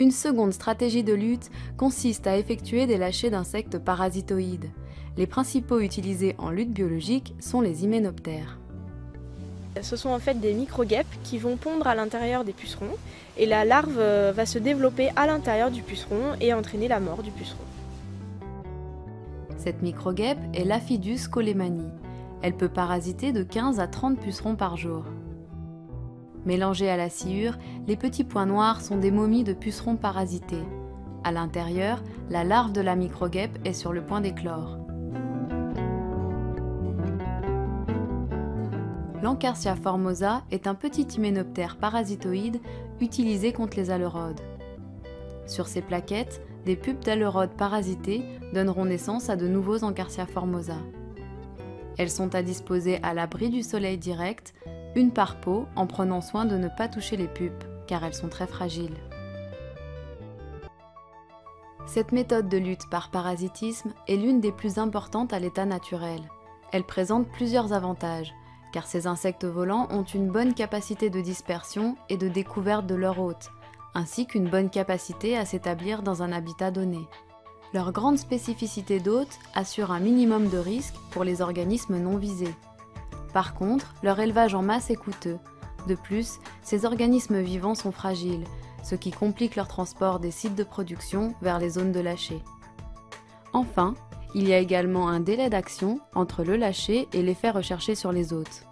Une seconde stratégie de lutte consiste à effectuer des lâchers d'insectes parasitoïdes. Les principaux utilisés en lutte biologique sont les hyménoptères. Ce sont en fait des micro-guêpes qui vont pondre à l'intérieur des pucerons et la larve va se développer à l'intérieur du puceron et entraîner la mort du puceron. Cette micro-guêpe est l'Aphidus colemani. Elle peut parasiter de 15 à 30 pucerons par jour. Mélangés à la sciure, les petits points noirs sont des momies de pucerons parasités. À l'intérieur, la larve de la micro-guêpe est sur le point d'éclore. L'Encarsia formosa est un petit hyménoptère parasitoïde utilisé contre les alerodes. Sur ces plaquettes, des pupes d'alerodes parasités donneront naissance à de nouveaux Encarsia formosa. Elles sont à disposer à l'abri du soleil direct, une par pot, en prenant soin de ne pas toucher les pupes, car elles sont très fragiles. Cette méthode de lutte par parasitisme est l'une des plus importantes à l'état naturel. Elle présente plusieurs avantages, car ces insectes volants ont une bonne capacité de dispersion et de découverte de leur hôte, ainsi qu'une bonne capacité à s'établir dans un habitat donné. Leur grande spécificité d'hôte assure un minimum de risque pour les organismes non visés. Par contre, leur élevage en masse est coûteux. De plus, ces organismes vivants sont fragiles, ce qui complique leur transport des sites de production vers les zones de lâcher. Enfin, il y a également un délai d'action entre le lâcher et l'effet recherché sur les hôtes.